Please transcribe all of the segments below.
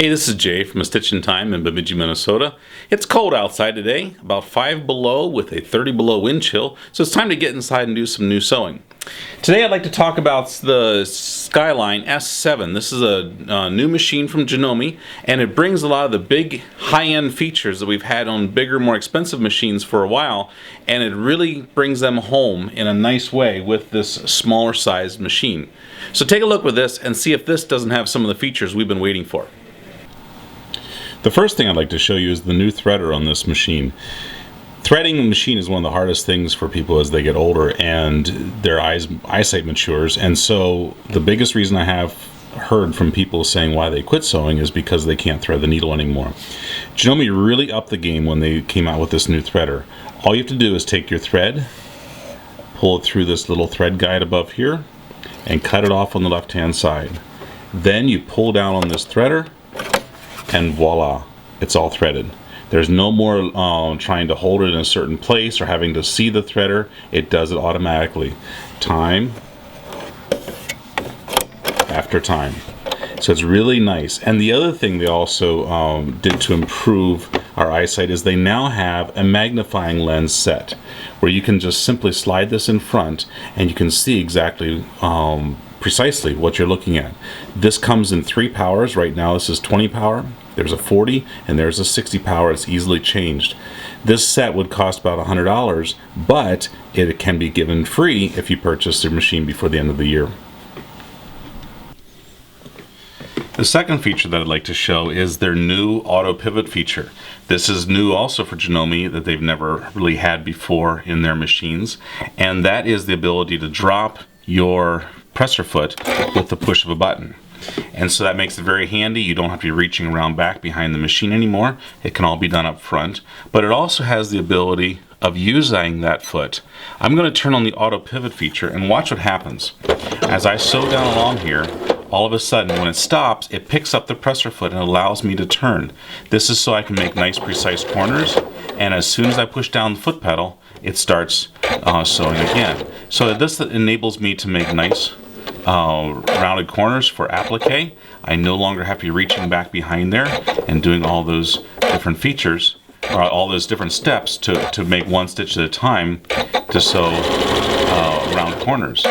Hey, this is Jay from A Stitch in Time in Bemidji, Minnesota. It's cold outside today, about 5 below with a 30 below wind chill, so it's time to get inside and do some new sewing. Today I'd like to talk about the Skyline S7. This is a new machine from Janome, and it brings a lot of the big high-end features that we've had on bigger, more expensive machines for a while, and it really brings them home in a nice way with this smaller sized machine. So take a look with this and see if this doesn't have some of the features we've been waiting for. The first thing I'd like to show you is the new threader on this machine. Threading a machine is one of the hardest things for people as they get older and their eyesight matures, and so the biggest reason I have heard from people saying why they quit sewing is because they can't thread the needle anymore. Janome really upped the game when they came out with this new threader. All you have to do is take your thread, pull it through this little thread guide above here, and cut it off on the left hand side. Then you pull down on this threader, and voila, it's all threaded. There's no more trying to hold it in a certain place or having to see the threader. It does it automatically, time after time. So it's really nice. And the other thing they also did to improve our eyesight is they now have a magnifying lens set where you can just simply slide this in front and you can see exactly precisely what you're looking at. This comes in 3 powers. Right now this is 20 power, there's a 40, and there's a 60 power. It's easily changed. This set would cost about $100, but it can be given free if you purchase your machine before the end of the year. The second feature that I'd like to show is their new auto pivot feature. This is new also for Janome that they've never really had before in their machines, and that is the ability to drop your presser foot with the push of a button. And so that makes it very handy. You don't have to be reaching around back behind the machine anymore. It can all be done up front, but it also has the ability of using that foot. I'm going to turn on the auto pivot feature and watch what happens. As I sew down along here, all of a sudden when it stops, it picks up the presser foot and allows me to turn. This is so I can make nice precise corners, and as soon as I push down the foot pedal, it starts sewing again. So this enables me to make nice rounded corners for applique. I no longer have to be reaching back behind there and doing all those different features, or all those different steps to make one stitch at a time to sew round corners.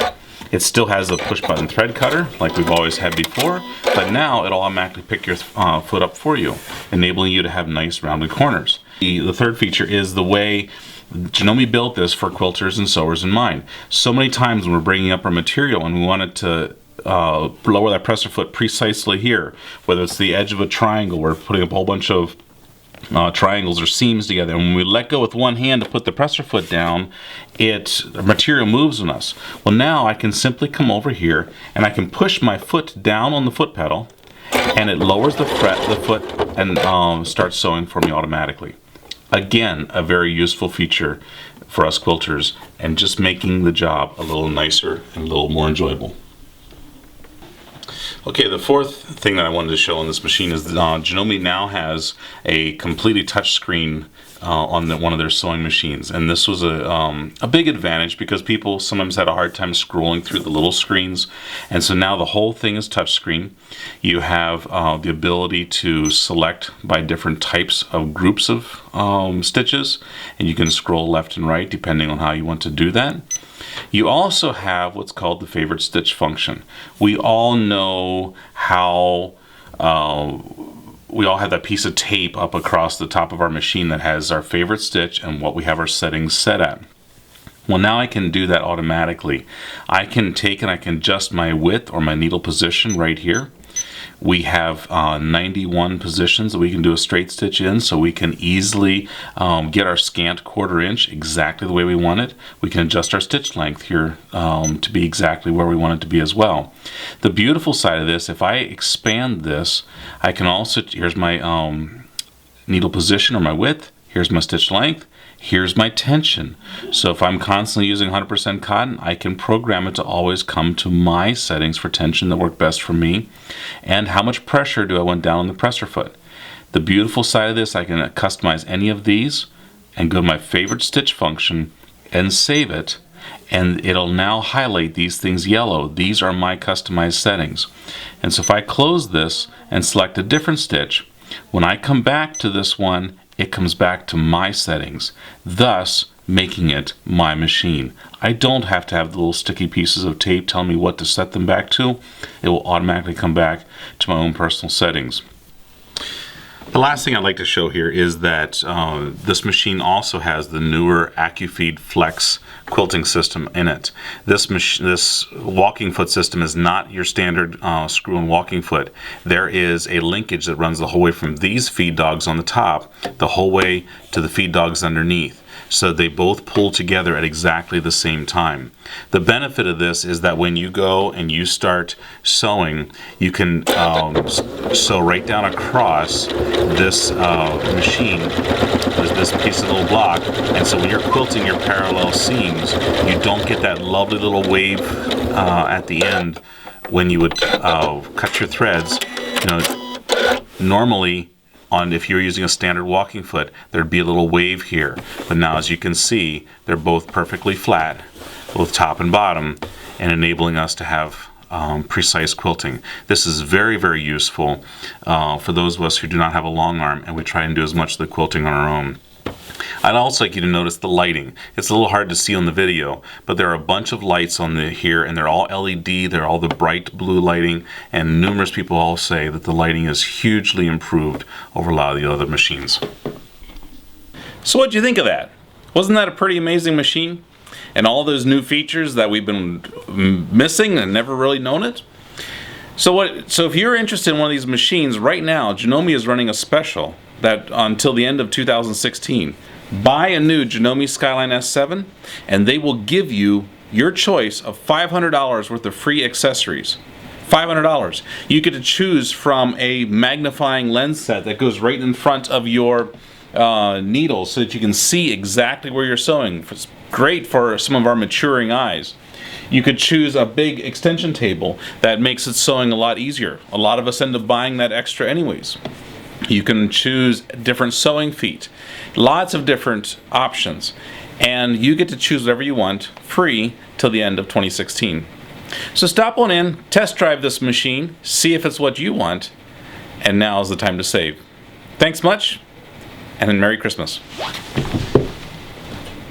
It still has the push button thread cutter like we've always had before, but now it'll automatically pick your foot up for you, enabling you to have nice rounded corners. The third feature is the way Janome built this for quilters and sewers in mind. So many times when we're bringing up our material and we want it to lower that presser foot precisely here, whether it's the edge of a triangle, we're putting up a whole bunch of triangles or seams together, and when we let go with one hand to put the presser foot down, the material moves on us. Well, now I can simply come over here and I can push my foot down on the foot pedal, and it lowers the foot and starts sewing for me automatically. Again, a very useful feature for us quilters and just making the job a little nicer and a little more enjoyable. Okay, the fourth thing that I wanted to show on this machine is that Janome now has a completely touch screen on one of their sewing machines, and this was a big advantage because people sometimes had a hard time scrolling through the little screens, and so now the whole thing is touch screen. You have the ability to select by different types of groups of stitches, and you can scroll left and right depending on how you want to do that. You also have what's called the favorite stitch function. We all know how we all have that piece of tape up across the top of our machine that has our favorite stitch and what we have our settings set at. Well, now I can do that automatically. I can take and I can adjust my width or my needle position right here. We have 91 positions that we can do a straight stitch in, so we can easily get our scant 1/4 inch exactly the way we want it. We can adjust our stitch length here to be exactly where we want it to be as well. The beautiful side of this, if I expand this, I can also, here's my needle position or my width, here's my stitch length, here's my tension. So if I'm constantly using 100% cotton, I can program it to always come to my settings for tension that work best for me. And how much pressure do I want down on the presser foot? The beautiful side of this, I can customize any of these and go to my favorite stitch function and save it. and it'll now highlight these things yellow. These are my customized settings. And so if I close this and select a different stitch, when I come back to this one, it comes back to my settings, thus making it my machine. I don't have to have the little sticky pieces of tape telling me what to set them back to. It will automatically come back to my own personal settings. The last thing I'd like to show here is that this machine also has the newer AccuFeed Flex quilting system in it. This walking foot system is not your standard screw and walking foot. There is a linkage that runs the whole way from these feed dogs on the top the whole way to the feed dogs underneath. So they both pull together at exactly the same time. The benefit of this is that when you go and you start sewing, you can sew right down across this machine, this piece of little block, and so when you're quilting your parallel seams, you don't get that lovely little wave at the end when you would cut your threads. You know, normally, if you're using a standard walking foot, there'd be a little wave here. But now, as you can see, they're both perfectly flat, both top and bottom, and enabling us to have precise quilting. This is very, very useful for those of us who do not have a long arm and we try and do as much of the quilting on our own. I'd also like you to notice the lighting. It's a little hard to see on the video, but there are a bunch of lights on here, and they're all LED. They're all the bright blue lighting, and numerous people all say that the lighting is hugely improved over a lot of the other machines. So what'd you think of that? Wasn't that a pretty amazing machine? And all those new features that we've been missing and never really known it? So if you're interested in one of these machines, right now Janome is running a special that until the end of 2016. Buy a new Janome Skyline S7 and they will give you your choice of $500 worth of free accessories. $500. You get to choose from a magnifying lens set that goes right in front of your needles so that you can see exactly where you're sewing. It's great for some of our maturing eyes. You could choose a big extension table that makes it sewing a lot easier. A lot of us end up buying that extra anyways. You can choose different sewing feet, lots of different options, and you get to choose whatever you want free till the end of 2016. So stop on in, test drive this machine, see if it's what you want, and now is the time to save. Thanks much, and Merry Christmas.